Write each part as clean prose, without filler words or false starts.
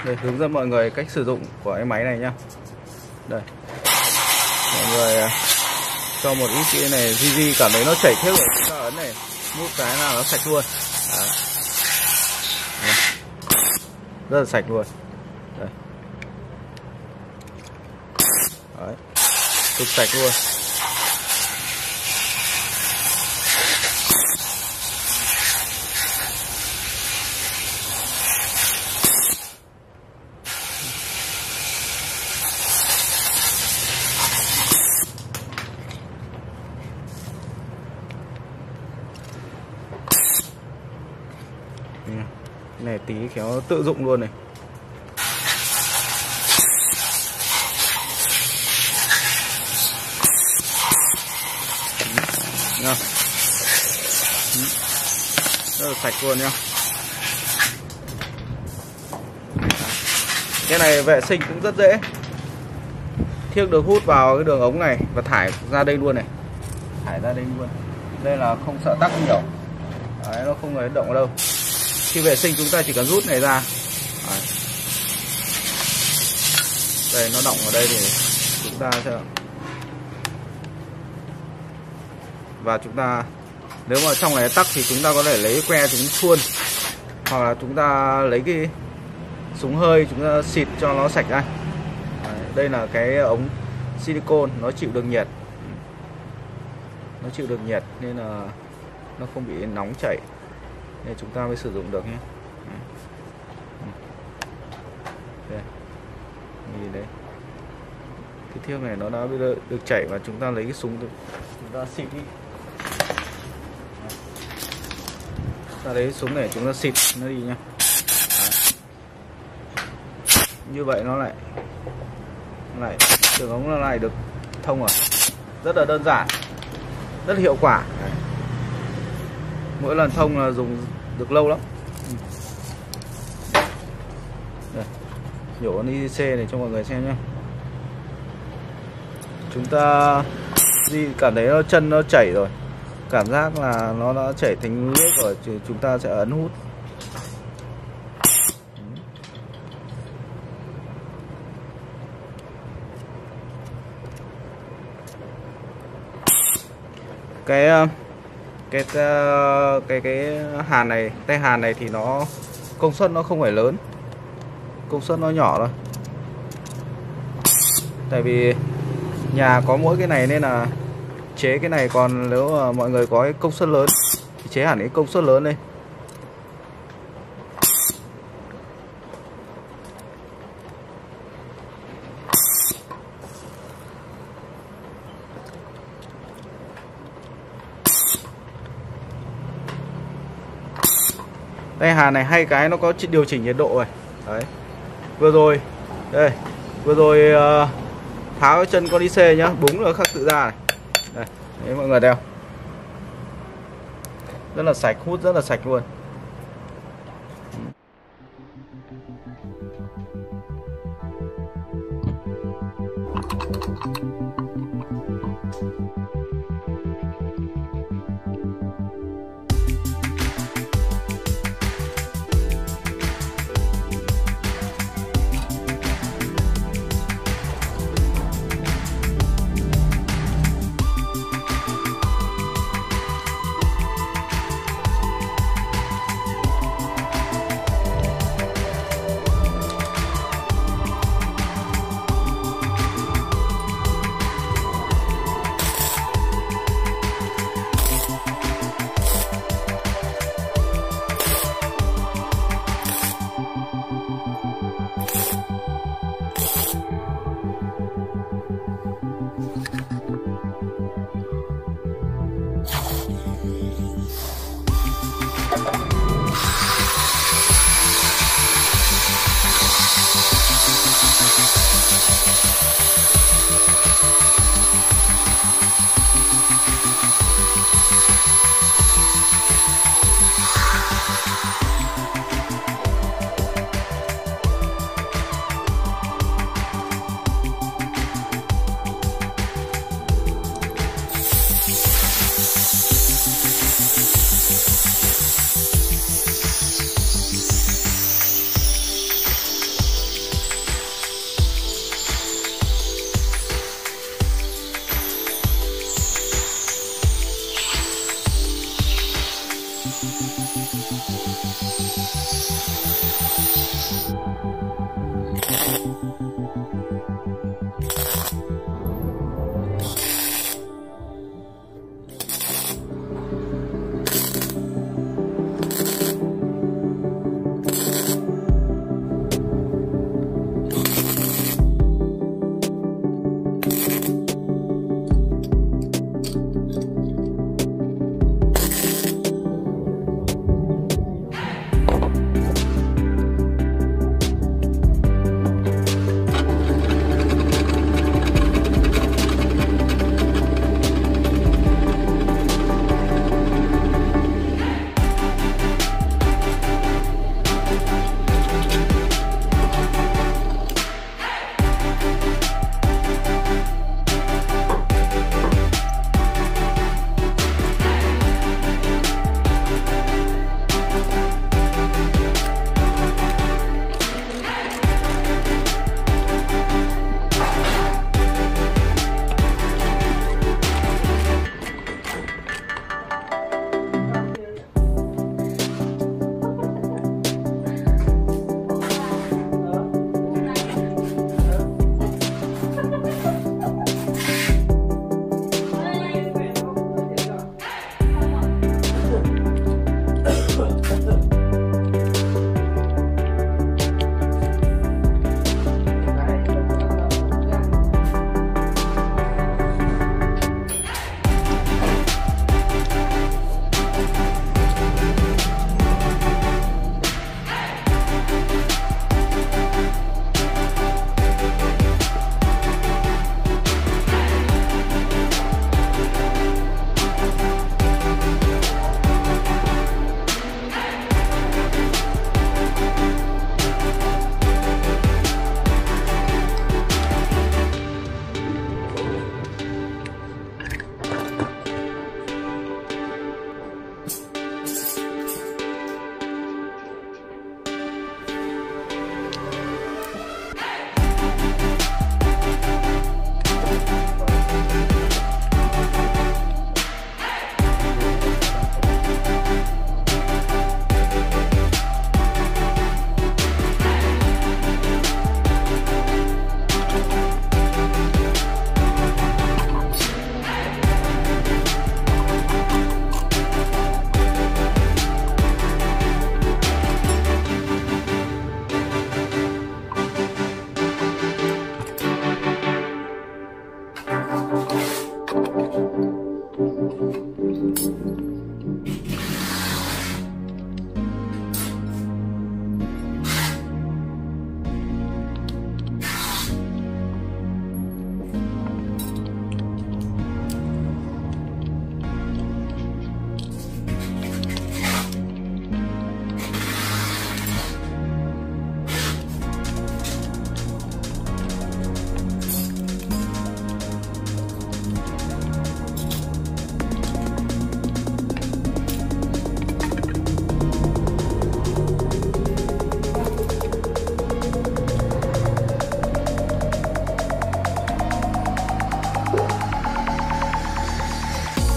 Đây, hướng dẫn mọi người cách sử dụng của cái máy này nhá. Đây, mọi người cho một ít cái này, Gigi cảm thấy nó chảy hết rồi, chúng ta ấn này, mút cái là nó sạch luôn. Đấy. Rất là sạch luôn. Đây. Đấy. Cực sạch luôn. Cái này tí khéo tự dụng luôn này. Nha. Rất là sạch luôn nhá. Cái này vệ sinh cũng rất dễ. Thiếc được hút vào cái đường ống này và thải ra đây luôn này. Thải ra đây luôn. Đây là không sợ tắc nhiều. Đấy, nó không động ở đâu. Khi vệ sinh chúng ta chỉ cần rút này ra. Đấy. Đây nó động ở đây thì chúng ta sẽ, và chúng ta nếu mà trong này tắc thì chúng ta có thể lấy que chúng khuôn, hoặc là chúng ta lấy cái súng hơi chúng ta xịt cho nó sạch ra. Đấy, đây là cái ống silicone, nó chịu được nhiệt, nó chịu được nhiệt nên là nó không bị nóng chảy, nên chúng ta mới sử dụng được nhé. Đây. Nhìn đấy, cái thiếc này nó đã được chảy và chúng ta lấy cái súng chúng ta xịt đi. Ta lấy súng này chúng ta xịt nó đi nhá. Như vậy nó lại đường ống nó lại được thông rồi. Rất là đơn giản, rất hiệu quả. Đấy. Mỗi lần thông là dùng được lâu lắm. Đây, nhổ con IC này cho mọi người xem nhé. Chúng ta cảm thấy nó chân nó chảy rồi, cảm giác là nó đã chảy thành nước rồi, thì chúng ta sẽ ấn hút. Cái hàn này, tay hàn này thì nó công suất nó không phải lớn, công suất nó nhỏ thôi. Tại vì nhà có mỗi cái này nên là chế cái này, còn nếu mà mọi người có cái công suất lớn thì chế hẳn cái công suất lớn lên. Tay hàn này hay cái nó có điều chỉnh nhiệt độ rồi. Đấy. Vừa rồi tháo cái chân con IC nhá, búng là khắc tự ra này. Đây, đấy mọi người đeo. Rất là sạch, hút rất là sạch luôn.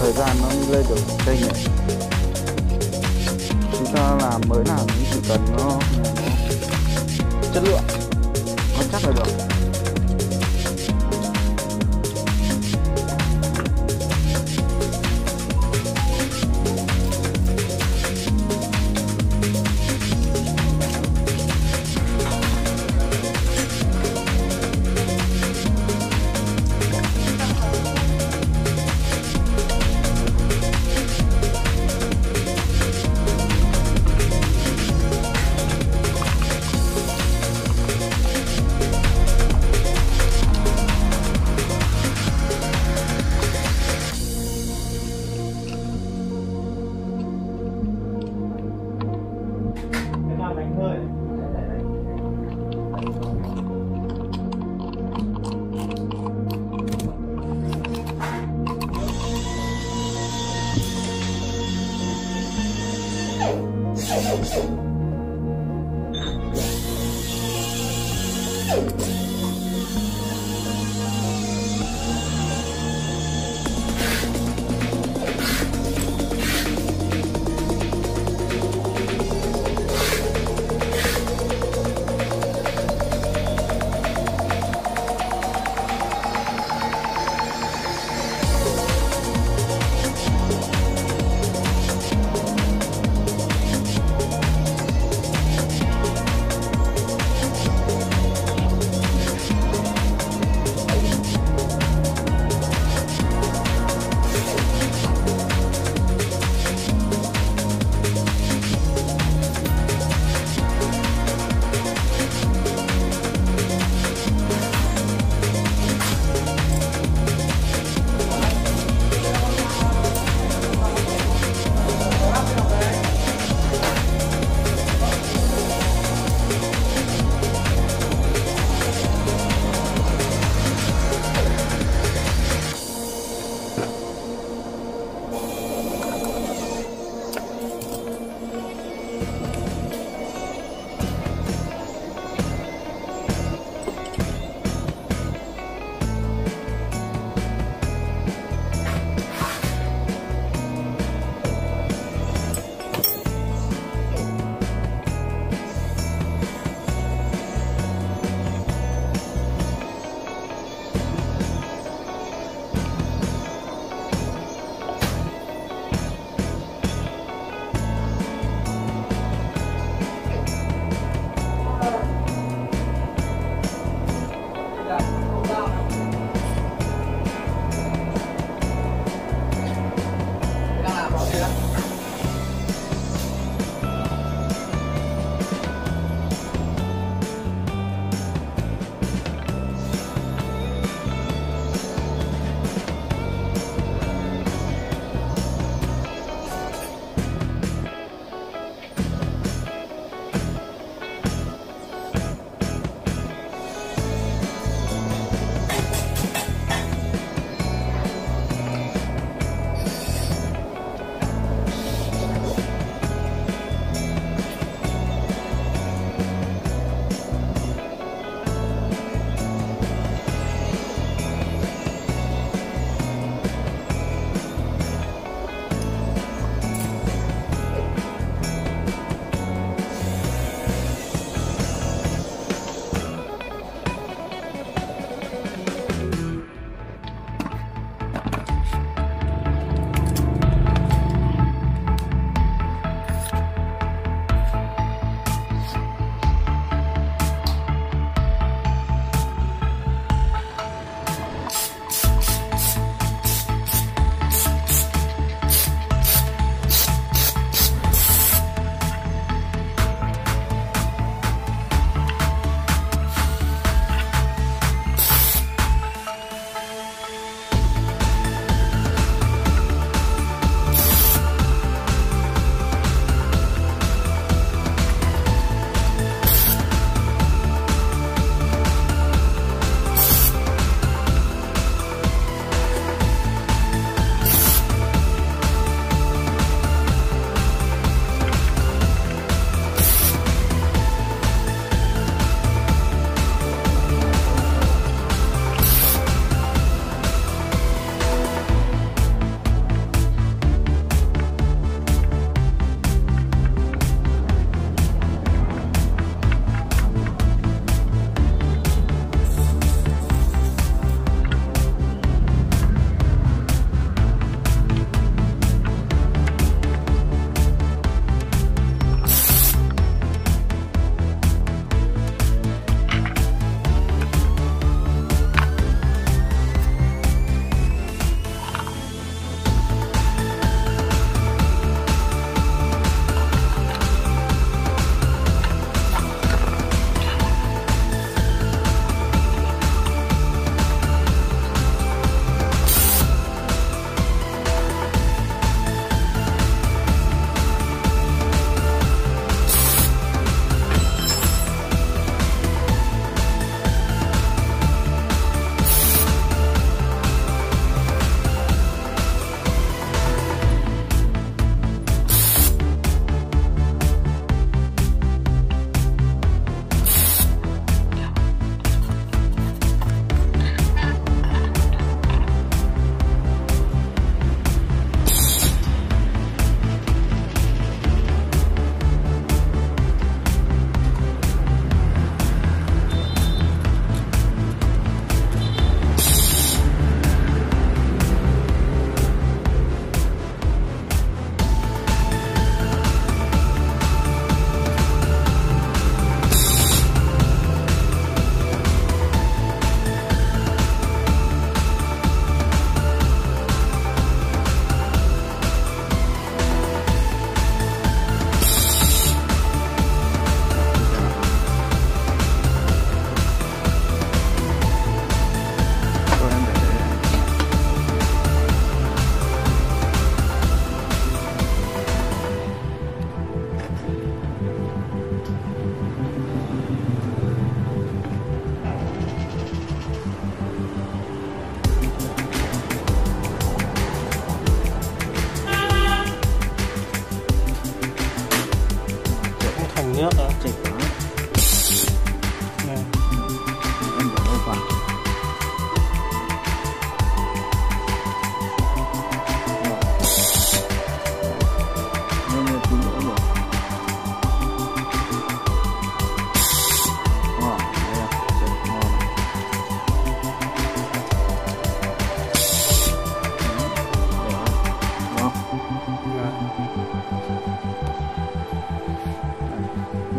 thời gian nó mới lên được kênh này. Chúng ta làm mới làm cũng chỉ cần nó chất lượng, nó chắc là được.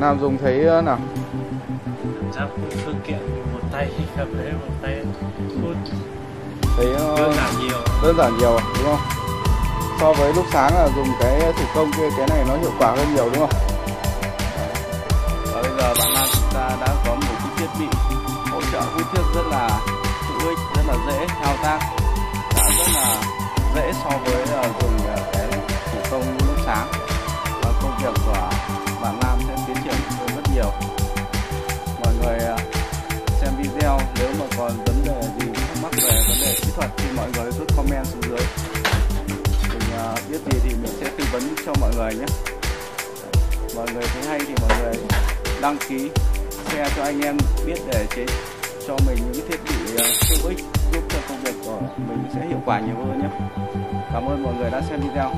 Bạn Nam dùng thấy nào? Cảm giác phương tiện một tay cầm lấy một tay hút. Thấy đơn giản nhiều. Đơn giản nhiều đúng không? So với lúc sáng là dùng cái thủ công kia, cái này nó hiệu quả hơn nhiều đúng không? Và bây giờ bạn Nam chúng ta đã có một cái thiết bị hỗ trợ hút nước rất là hữu ích, rất là dễ thao tác, đã rất là dễ so với dùng cái thủ công lúc sáng. Và công việc của bạn Nam sẽ tiến triển hơn rất nhiều. Mọi người xem video nếu mà còn vấn đề gì thắc mắc về vấn đề kỹ thuật thì mọi người cứ comment xuống dưới. Mình biết gì thì mình sẽ tư vấn cho mọi người nhé. Mọi người thấy hay thì mọi người đăng ký share cho anh em biết để cho mình những thiết bị hữu ích giúp cho công việc của mình sẽ hiệu quả nhiều hơn nhé. Cảm ơn mọi người đã xem video.